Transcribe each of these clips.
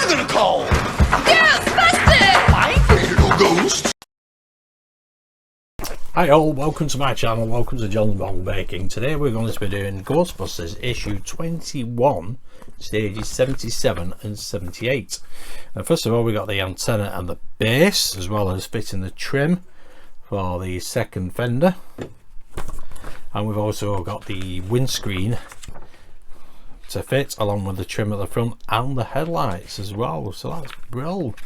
you gonna call? Ghostbusters! I ain't no ghost. Hi all, welcome to my channel, welcome to John's Bong Baking. Today we're going to be doing Ghostbusters issue 21, stages 77 and 78. And first of all we got the antenna and the base, as well as fitting the trim for the second fender. And we've also got the windscreen to fit, along with the trim at the front and the headlights as well. So that's brilliant.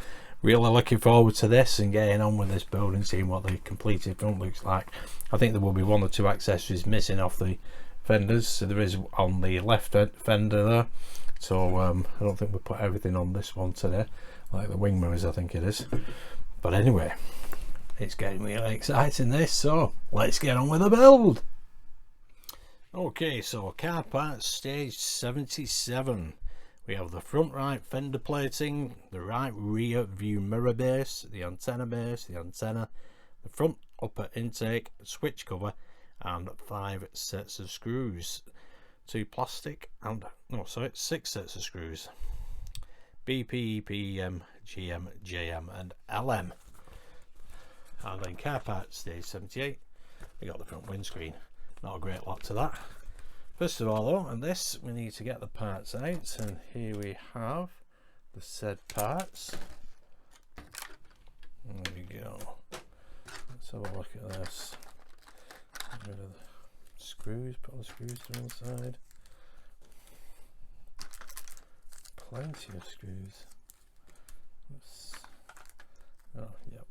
Really looking forward to this and getting on with this build and seeing what the completed front looks like. I think there will be one or two accessories missing off the fenders, so there is on the left fender there. So I don't think we'll put everything on this one today, like the wing mirrors I think it is. But anyway, it's getting really exciting this, so let's get on with the build. Okay, so car parts stage 77. We have the front right fender plating, the right rear view mirror base, the antenna, the front upper intake, switch cover, and 5 sets of screws. 2 plastic and, no sorry, 6 sets of screws. BP, PM, GM, JM and LM. And then car parts stage 78, we got the front windscreen. Not a great lot to that. First of all though, and this, we need to get the parts out, and here we have the said parts. There we go. Let's have a look at this. Get rid of the screws, put the screws to one side. Plenty of screws. Oh, yep.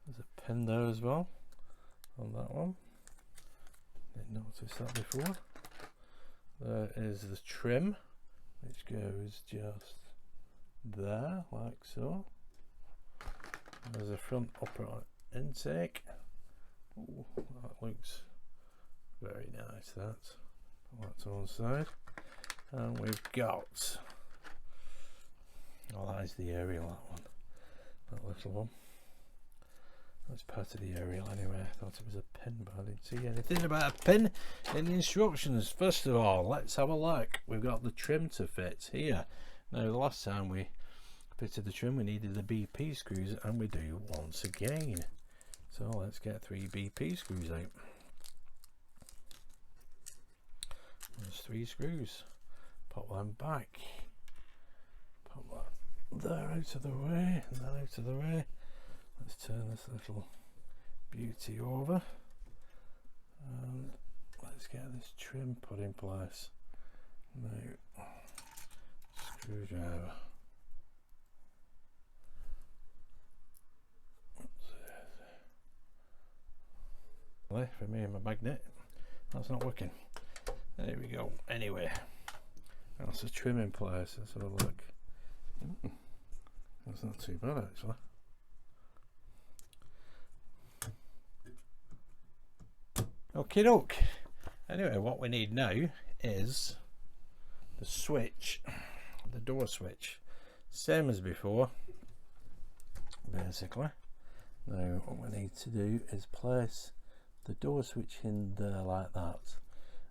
There's a pin there as well on that one. Didn't notice that before. There is the trim, which goes just there, like so. There's a front upper intake. Ooh, that looks very nice. That. Put that to one side. And we've got, oh, that is the aerial, that one. That little one. That's part of the aerial anyway. I thought it was a pin, but I didn't see anything about a pin in the instructions. First of all, let's have a look. We've got the trim to fit here. Now, the last time we fitted the trim, we needed the BP screws, and we do once again. So let's get 3 BP screws out. There's 3 screws. Pop them back. Pop that there out of the way, and that out of the way. Let's turn this little beauty over, and let's get this trim put in place. Now, screwdriver. For me and my magnet, that's not working. There we go. Anyway, that's the trim in place. Let's have a look. That's not too bad actually. Okie doke. Anyway, what we need now is the switch, the door switch, same as before basically. Now what we need to do is place the door switch in there like that,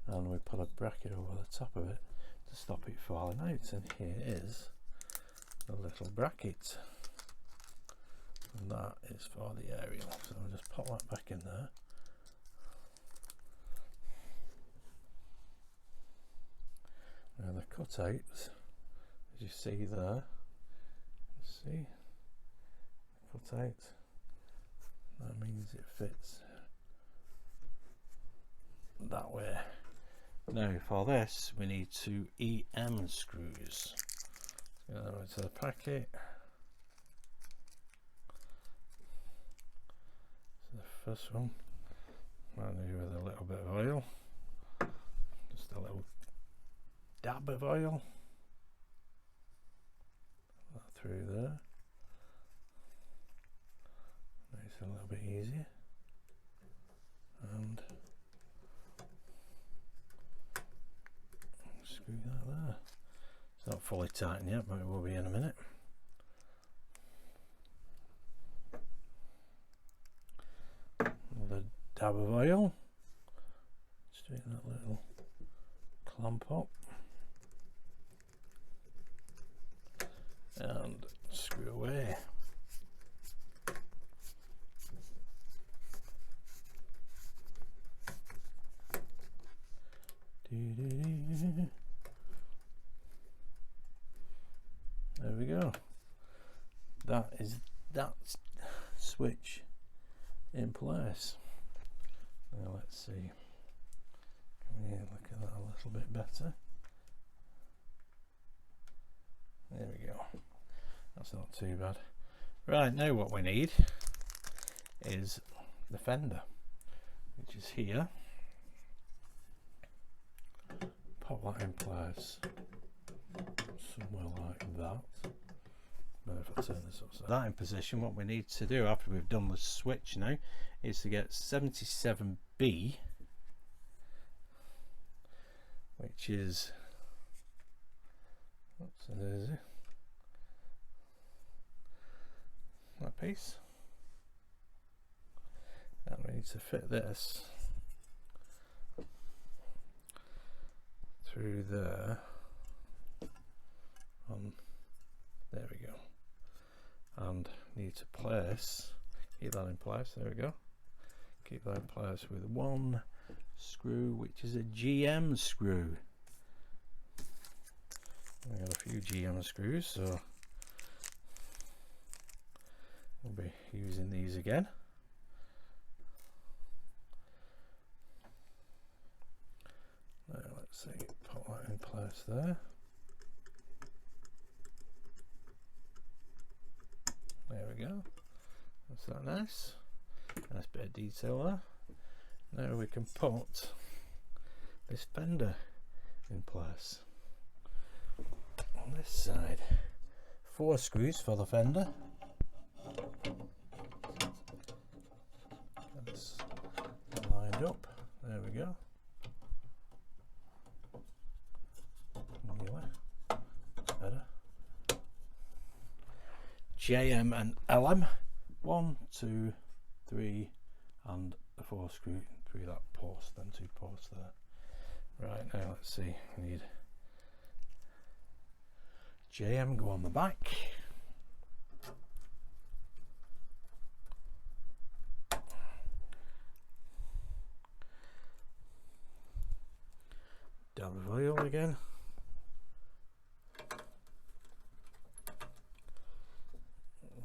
and we put a bracket over the top of it to stop it falling out, and here is the little bracket, and that is for the aerial. So I'll just pop that back in there. Now the cutouts, as you see there, see the cutout, that means it fits that way. Now for this we need 2 EM screws. Go into the packet. So the first one, might do with a little bit of oil, just a little dab of oil, put that through there, makes it a little bit easier, and screw that there. It's not fully tightened yet, but it will be in a minute. Another dab of oil, straighten that little clamp up. and screw away. There we go. That is that switch in place. Now let's see. Can we look at that a little bit better? There we go. That's not too bad. Right, now what we need is the fender, which is here. Pop that in place somewhere like that. Now if I turn this upside that in position, what we need to do after we've done the switch now is to get 77B, which is, what's it, is it? That piece. And we need to fit this through there. There we go. And need to place, keep that in place, there we go. Keep that in place with one screw, which is a GM screw. I got a few GM screws, so we'll be using these again. Now let's see, put that in place there. There we go. That's that nice. Nice bit of detail there. Now we can put this fender in place. On this side, 4 screws for the fender. That's lined up. There we go. Nearly. Better. JM and LM, 1, 2, 3, and a 4 screw through that post, them 2 posts there. Right, now let's see, we need JM go on the back. Dab of oil again.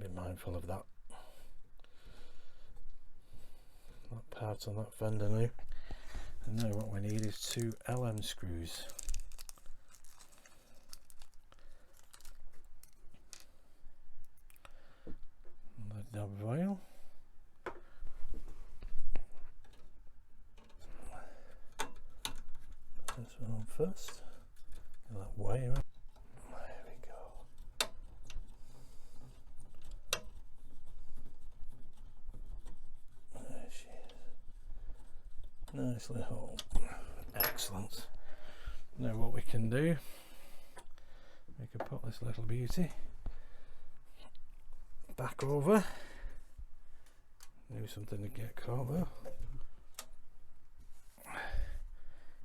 Be mindful of that part on that fender now. And now what we need is 2 LM screws. And a dab of oil. This one on first. Get that wire up. There we go. There she is. Nicely hole. Excellent. Now what we can do, we can put this little beauty back over. Maybe something to get caught though.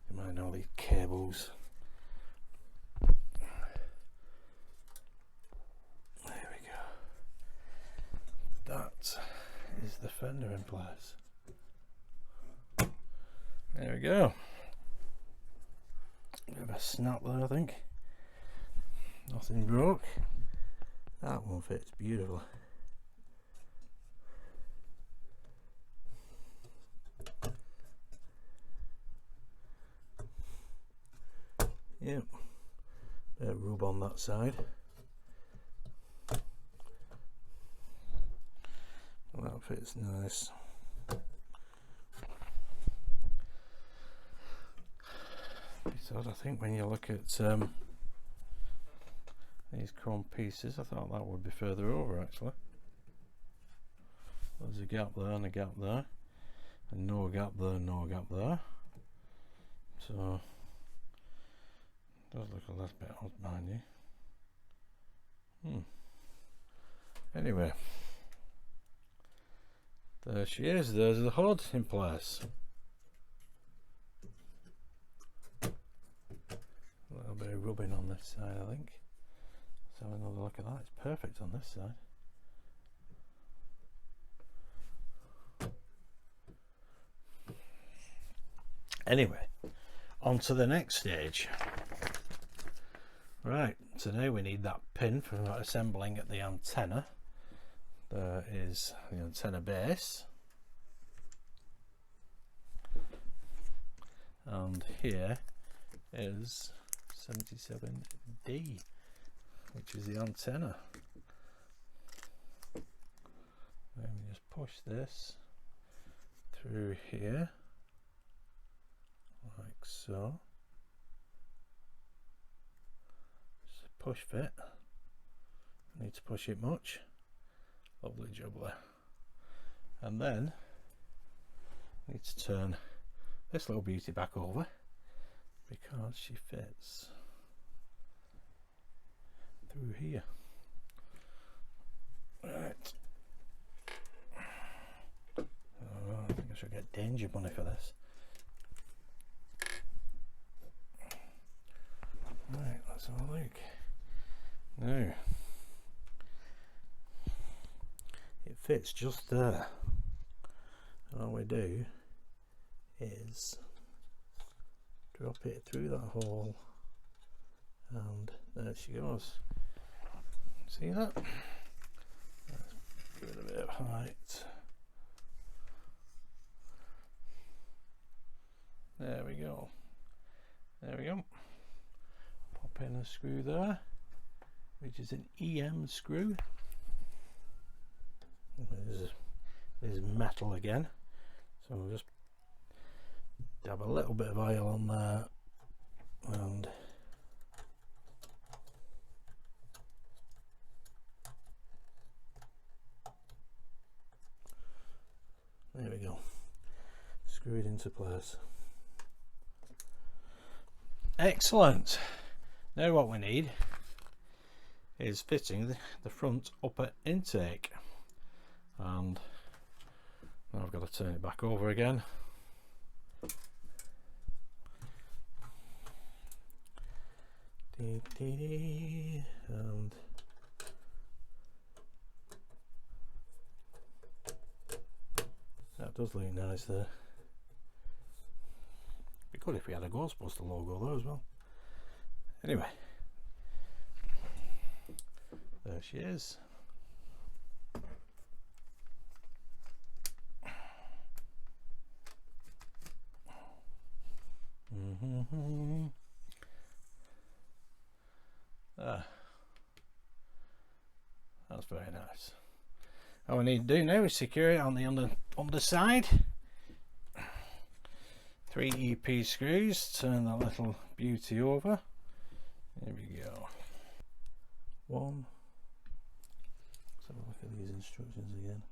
You mind all these cables. There we go. That is the fender in place. There we go. Bit of a snap there, I think. Nothing broke. That one fits beautifully. Yep. Bit of rub on that side. That fits nice. So I think when you look at these chrome pieces, I thought that would be further over actually. There's a gap there and a gap there, and no gap there, no gap there. So it does look a little bit odd, mind you. Anyway, there she is. There's the hood in place. A little bit of rubbing on this side, I think. Let's have another look at that. It's perfect on this side. Anyway, on to the next stage. Right, so now we need that pin for assembling at the antenna. There is the antenna base, and here is 77D, which is the antenna. Let me just push this through here like so. It's a push fit. I need to push it much. Lovely jubbly. And then I need to turn this little beauty back over because she fits through here. Right. Oh, I think I should get danger money for this. Right, let's have a look. Now, it fits just there. And all we do is drop it through that hole, and there she goes. See that? Let's give it a bit of height. There we go. There we go. Pop in a screw there, which is an EM screw. There's metal again, so we'll just dab a little bit of oil on there, and there we go, screw it into place. Excellent. Now what we need is fitting the front upper intake, and now I've got to turn it back over again. And that does look nice there. Be good if we had a Ghostbuster logo there as well. Anyway, there she is. That's very nice. All we need to do now is secure it on the underside. 3 EP screws, turn that little beauty over. There we go. One. Let's have a look at these instructions again.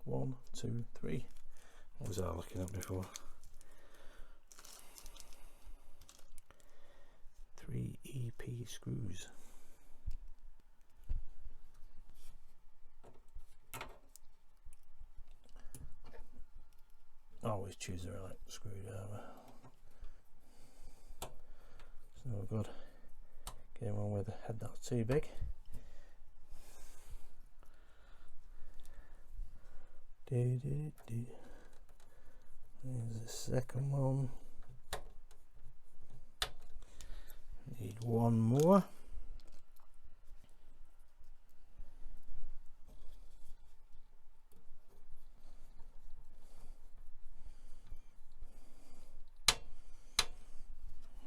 1, 2, 3. What was I looking at before? 3 EP screws. Always choose the right screwdriver. It's no good getting one with a head that's too big. There's the second one. Need one more.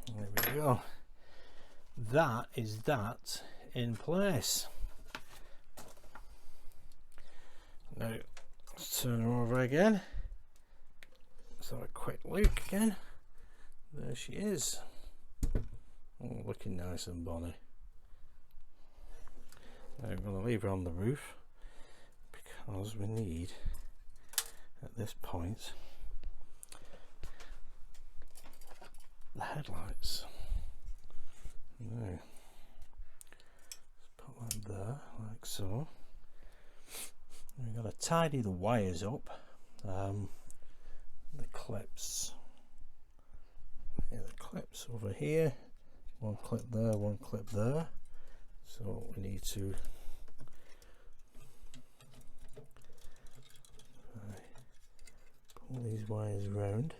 There we go. That is that in place. Now let's turn her over again. Let's have a quick look again. There she is. Oh, looking nice and bonny. Now I'm going to leave her on the roof because we need, at this point, the headlights. Now, let's put that there, like so. We've got to tidy the wires up, the clips. the clips over here, one clip there, one clip there. So we need to pull these wires round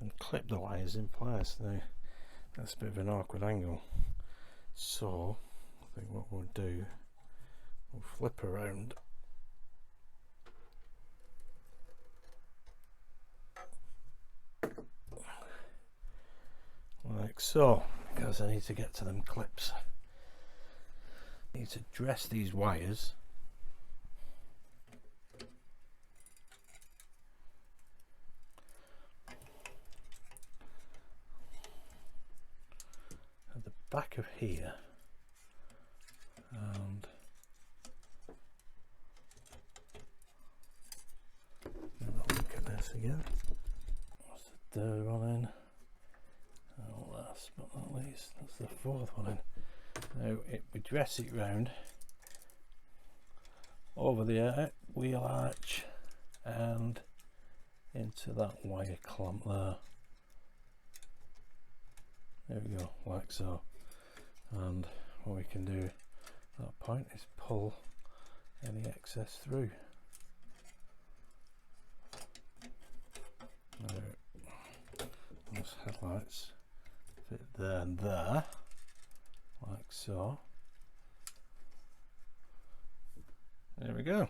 and clip the wires in place. Now that's a bit of an awkward angle, so I think what we'll do, we'll flip around like so, because I need to get to them clips. I need to dress these wires at the back of here, and I'll look at this again. What's the third one in? Oh, last but not least, that's the fourth one in. Now we dress it round over the wheel arch and into that wire clamp there. There we go, like so. And what we can do at that point is pull any excess through. Now, those headlights fit there and there, like so. There we go.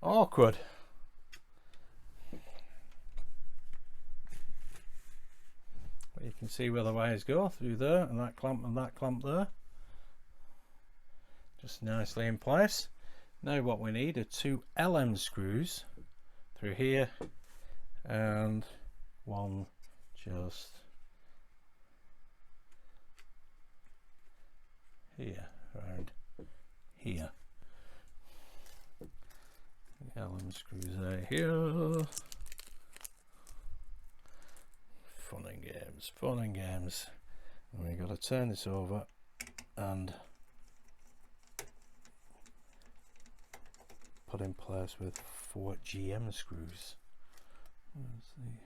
Awkward. But you can see where the wires go through there, and that clamp there. Just nicely in place. Now what we need are two LM screws through here and one just here, around here. The Allen screws out here. Fun and games, fun and games. And we've got to turn this over and put in place with 4 GM screws. Let's see.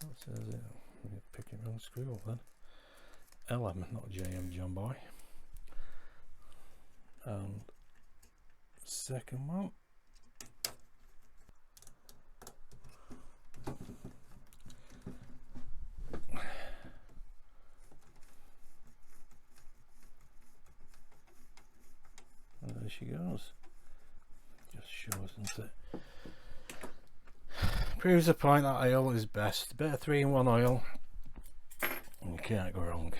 What says it? I'm going to pick it wrong screw up then. LM, not JM, John Boy. And second one. And there she goes. Just shows, doesn't it? Proves the point that oil is best. Better 3-in-1 oil, and you can't go wrong.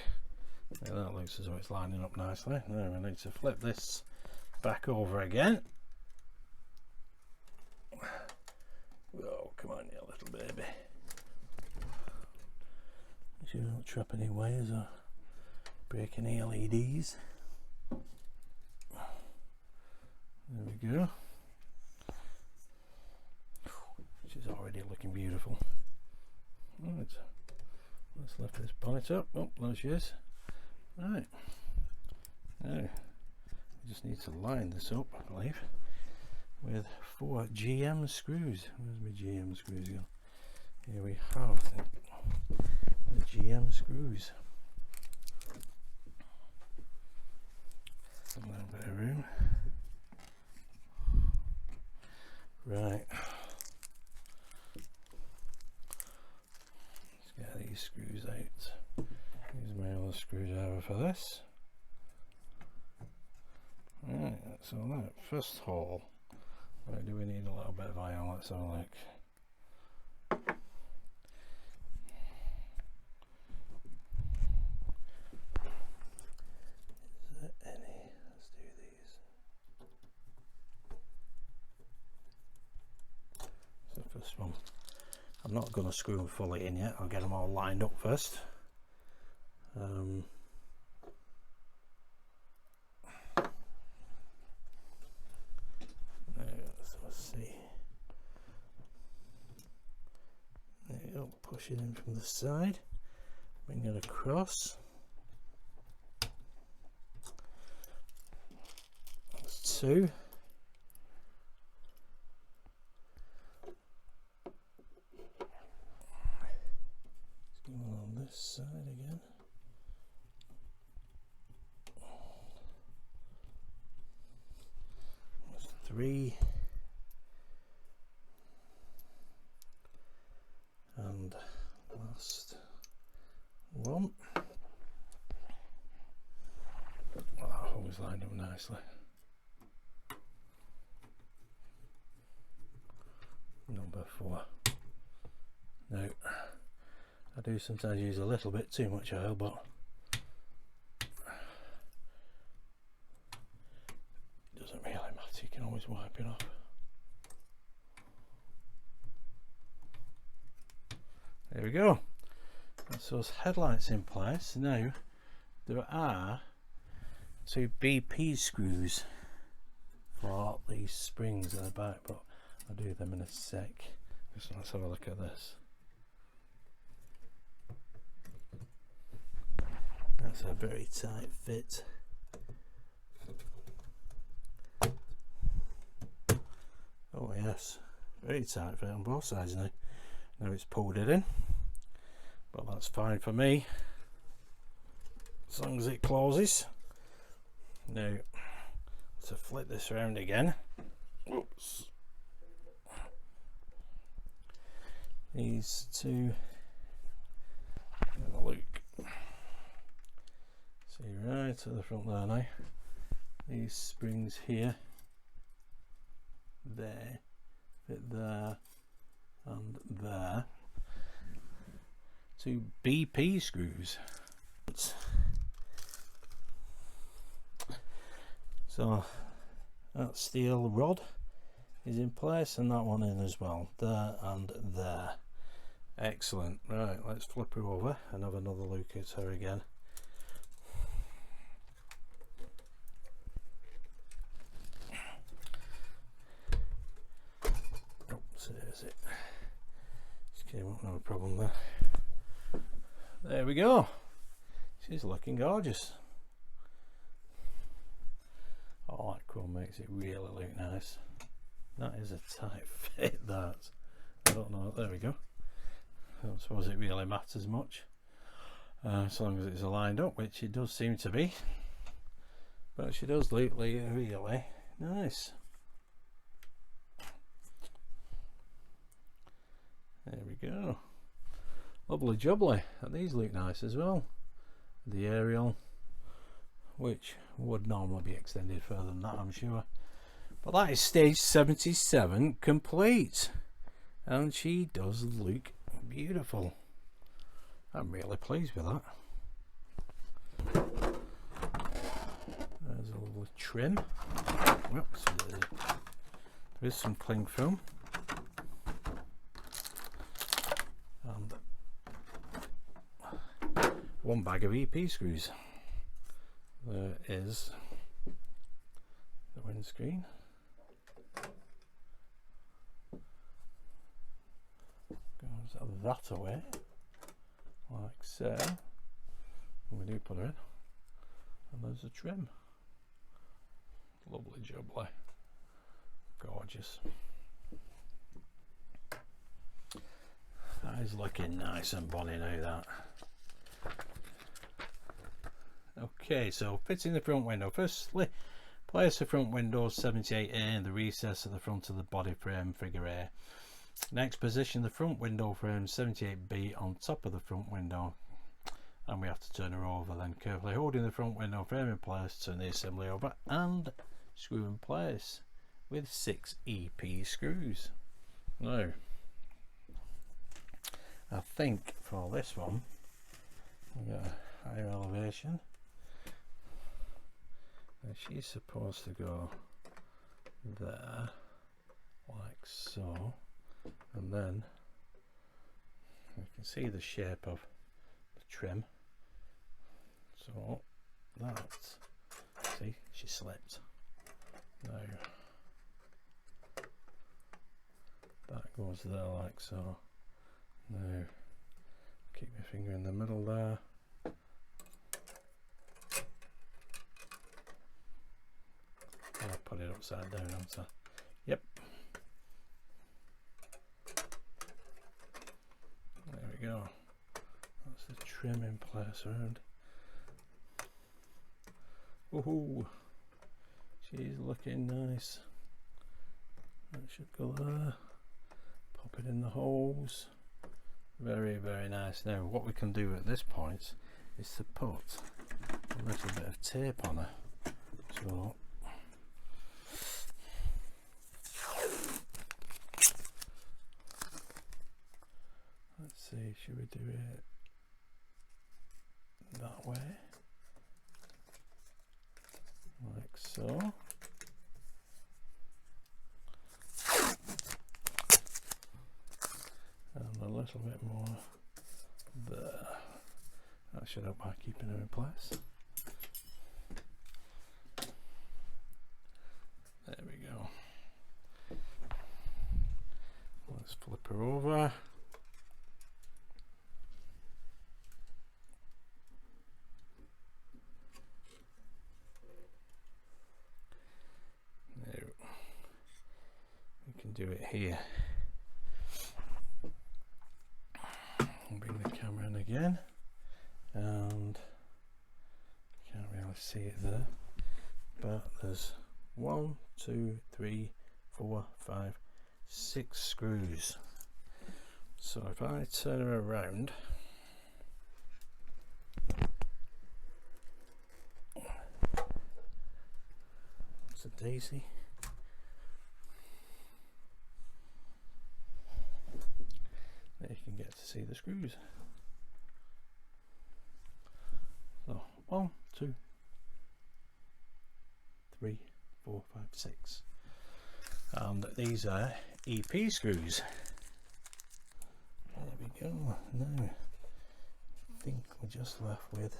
Yeah, that looks as though it's lining up nicely. Now we need to flip this back over again. Oh, come on, you little baby. Make sure you don't trap any wires or break any LEDs. There we go. She's already looking beautiful. Right, let's lift this bonnet up. Oh, there she is. Right, now we just need to line this up, I believe, with 4 GM screws. Where's my GM screws go? Here we have the GM screws. A little bit of room. Right. Get these screws out. Use my other screwdriver for this. Right, so that first hole. Where do we need a little bit of iron? Let's have a look. Is there any? Let's do these. So first one. I'm not going to screw them fully in yet. I'll get them all lined up first. Let's see. There you go. Push it in from the side. Bring it across. 2. Let's go on this side again. That's 3. And last one. Wow, always lined up nicely. Number 4. Now, I do sometimes use a little bit too much oil, but it doesn't really matter, you can always wipe it off. There we go. That's those headlights in place. Now, there are 2 BP screws for these springs at the back, but I'll do them in a sec. Just let's have a look at this. That's a very tight fit. Oh yes, very tight fit on both sides now. Now it's pulled it in, but that's fine for me as long as it closes. Now to flip this around again. Oops. These 2, have a look. See right to the front there now. These springs here, there, fit there, and there. 2 BP screws. So that steel rod is in place, and that one in as well, there and there. Excellent. Right, let's flip her over and have another look at her again. Oops, there's it. Just came up, no problem there. There we go. She's looking gorgeous. Oh, that chrome makes it really look nice. That is a tight fit, that. I don't know. There we go. I don't suppose it really matters much, as long as it's lined up, which it does seem to be. But she does look really nice. There we go. Lovely jubbly. And these look nice as well. The aerial, which would normally be extended further than that, I'm sure. But that is stage 77 complete. And she does look beautiful. I'm really pleased with that. There's a lovely trim. Whoops, there is some cling film. And 1 bag of EP screws. There is the windscreen. Goes that away, like so. And we do put her in. And there's a trim. Lovely jubbly. Gorgeous. That is looking nice and bonny now, that. Okay, so fitting the front window. Firstly, place the front window 78A in the recess of the front of the body frame, figure A. Next, position the front window frame 78B on top of the front window, and we have to turn her over. Then carefully holding the front window frame in place, turn the assembly over and screw in place with 6 EP screws. Now, I think for this one we've got a higher elevation, and she's supposed to go there like so, and then you can see the shape of the trim. So that, see, she slipped. Now that goes there like so. Now keep my finger in the middle there. I'll put it upside down, haven't I? Yep. There we go. That's the trim in place around. Woohoo! She's looking nice. That should go there. Pop it in the holes. Very, very nice. Now what we can do at this point is to put a little bit of tape on her. So let's see, should we do it that way? Like so. And a little bit more there. That should help by keeping her in place. There we go. Let's flip her over. Now we can do it here. I'll bring the camera in again, and you can't really see it there, but there's 1, 2, 3, 4, 5, 6 screws. So if I turn her around, it's a daisy. There you can get to see the screws. So 1, 2, 3, 4, 5, 6, and these are EP screws. There we go. Now I think we're just left with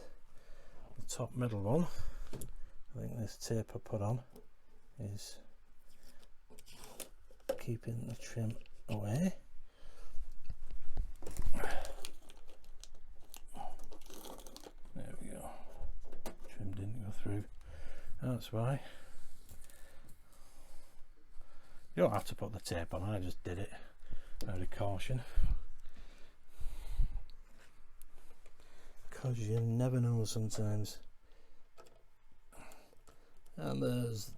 the top middle one. I think this tape I put on is keeping the trim away. There we go. Trim didn't go through. That's why. You don't have to put the tape on, I just did it out of caution. Because you never know sometimes. And there's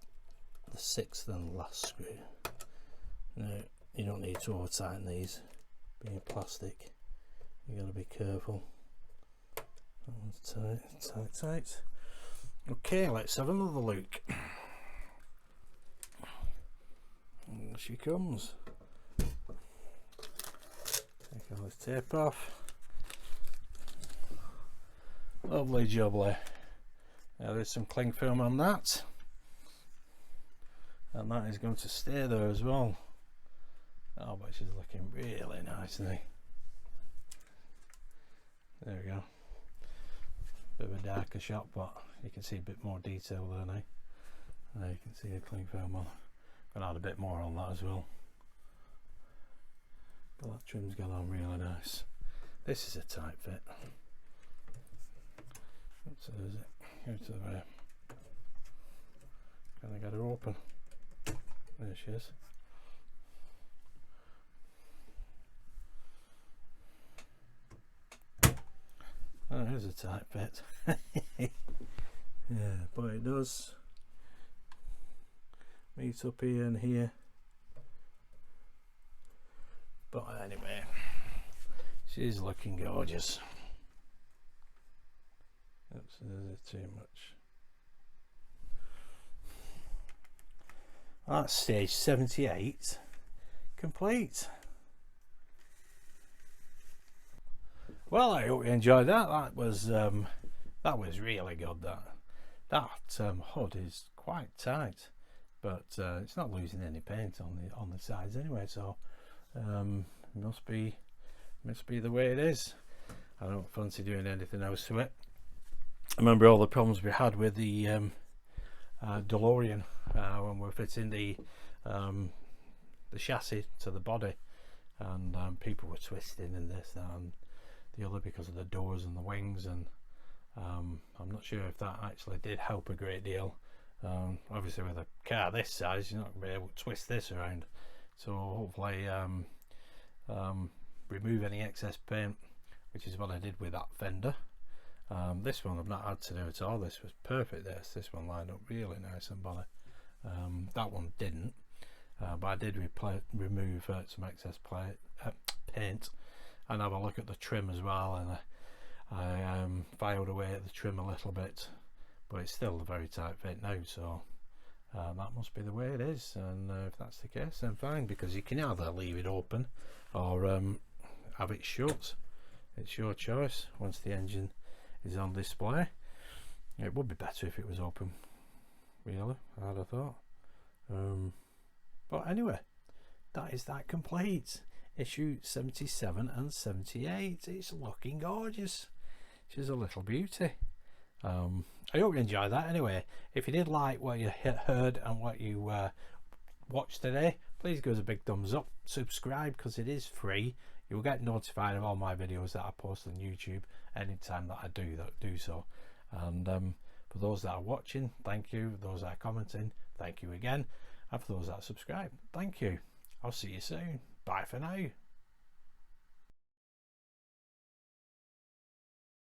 the 6th and last screw. Now, you don't need to over tighten these, being plastic. You gotta be careful. That one's tight, tight, tight. Okay, let's have another look. And she comes. Take all this tape off. Lovely jubbly. Now there's some cling film on that, and that is going to stay there as well. Oh, but she's looking really nice, isn't she? There we go. Bit of a darker shot, but you can see a bit more detail there now. There you can see the cling film on. I'm gonna add a bit more on that as well. But that trim's gone on really nice. This is a tight fit. So is it? Go to the rear. Can I get her open? There she is. Oh, here's a tight fit. Yeah, but it does meet up here and here. But anyway, she's looking gorgeous. Oops, is it too much? That's stage 78 complete. Well, I hope you enjoyed that. That was really good. That hood is quite tight, but it's not losing any paint on the sides anyway. So must be the way it is. I don't fancy doing anything else to it. I remember all the problems we had with the DeLorean when we were fitting the chassis to the body, and people were twisting and this, that, and the other because of the doors and the wings, and I'm not sure if that actually did help a great deal. Obviously with a car this size you're not going to be able to twist this around, so hopefully remove any excess paint, which is what I did with that fender. This one I've not had to do at all. This was perfect. This one lined up really nice and bonny. That one didn't, but I did remove some excess paint and have a look at the trim as well, and I filed away at the trim a little bit, but it's still a very tight fit now, so that must be the way it is. And if that's the case, then fine, because you can either leave it open or have it shut. It's your choice. Once the engine is on display, it would be better if it was open, really, I'd have thought. But anyway, that is that complete. Issue 77 and 78. It's looking gorgeous. She's a little beauty. I hope you enjoyed that. Anyway, if you did like what you heard and what you watched today, please give us a big thumbs up, subscribe because it is free. You'll get notified of all my videos that I post on YouTube anytime that I do so. And for those that are watching, thank you. Those that are commenting, thank you again. And for those that subscribe, thank you. I'll see you soon. Bye for now.